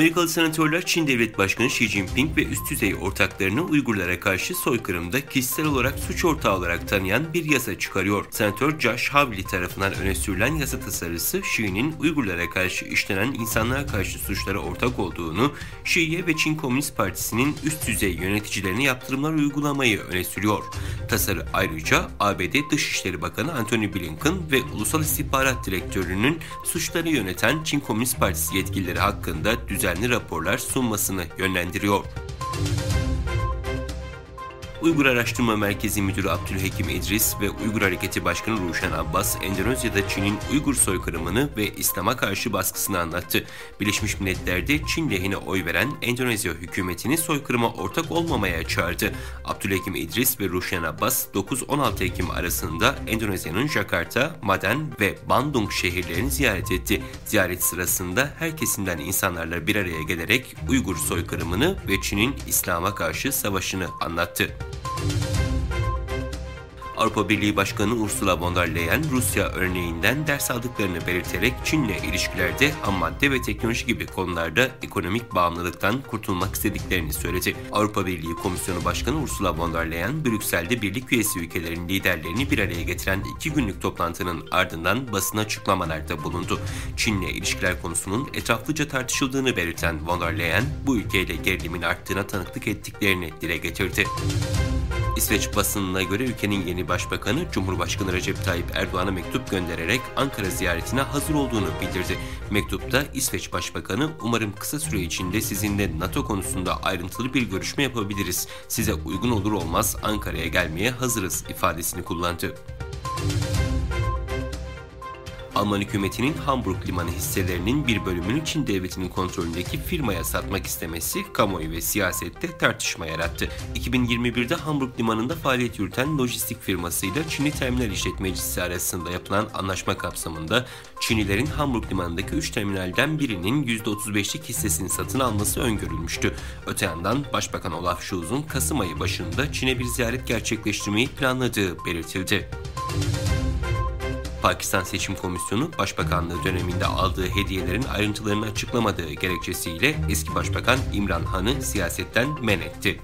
Amerikalı senatörler Çin Devlet Başkanı Xi Jinping ve üst düzey ortaklarını Uygurlara karşı soykırımda kişisel olarak suç ortağı olarak tanıyan bir yasa çıkarıyor. Senatör Josh Hawley tarafından öne sürülen yasa tasarısı Xi'nin Uygurlara karşı işlenen insanlığa karşı suçlara ortak olduğunu, Xi'ye ve Çin Komünist Partisi'nin üst düzey yöneticilerine yaptırımlar uygulamayı öne sürüyor. Tasarı ayrıca ABD Dışişleri Bakanı Antony Blinken ve Ulusal İstihbarat Direktörü'nün suçları yöneten Çin Komünist Partisi yetkilileri hakkında düzenli raporlar sunmasını yönlendiriyor. Uygur Araştırma Merkezi Müdürü Abdülhakim İdris ve Uygur Hareketi Başkanı Ruşen Abbas, Endonezya'da Çin'in Uygur soykırımını ve İslam'a karşı baskısını anlattı. Birleşmiş Milletler'de Çin lehine oy veren Endonezya hükümetini soykırıma ortak olmamaya çağırdı. Abdülhakim İdris ve Ruşen Abbas, 9-16 Ekim arasında Endonezya'nın Jakarta, Maden ve Bandung şehirlerini ziyaret etti. Ziyaret sırasında her kesimden insanlarla bir araya gelerek Uygur soykırımını ve Çin'in İslam'a karşı savaşını anlattı. Avrupa Birliği Başkanı Ursula von der Leyen, Rusya örneğinden ders aldıklarını belirterek Çin'le ilişkilerde ham madde ve teknoloji gibi konularda ekonomik bağımlılıktan kurtulmak istediklerini söyledi. Avrupa Birliği Komisyonu Başkanı Ursula von der Leyen, Brüksel'de birlik üyesi ülkelerin liderlerini bir araya getiren 2 günlük toplantının ardından basına açıklamalarda bulundu. Çin'le ilişkiler konusunun etraflıca tartışıldığını belirten von der Leyen, bu ülkeyle gerilimin arttığına tanıklık ettiklerini dile getirdi. İsveç basınına göre ülkenin yeni başbakanı Cumhurbaşkanı Recep Tayyip Erdoğan'a mektup göndererek Ankara ziyaretine hazır olduğunu bildirdi. Mektupta İsveç Başbakanı, "Umarım kısa süre içinde sizinle NATO konusunda ayrıntılı bir görüşme yapabiliriz. Size uygun olur olmaz Ankara'ya gelmeye hazırız" ifadesini kullandı. Alman hükümetinin Hamburg limanı hisselerinin bir bölümünü Çin devletinin kontrolündeki firmaya satmak istemesi kamuoyu ve siyasette tartışma yarattı. 2021'de Hamburg limanında faaliyet yürüten lojistik firmasıyla Çinli terminal işletmecisi arasında yapılan anlaşma kapsamında Çinlilerin Hamburg limanındaki 3 terminalden birinin %35'lik hissesini satın alması öngörülmüştü. Öte yandan Başbakan Olaf Scholz'un Kasım ayı başında Çin'e bir ziyaret gerçekleştirmeyi planladığı belirtildi. Pakistan Seçim Komisyonu, Başbakanlığı döneminde aldığı hediyelerin ayrıntılarını açıklamadığı gerekçesiyle eski Başbakan İmran Han'ı siyasetten men etti.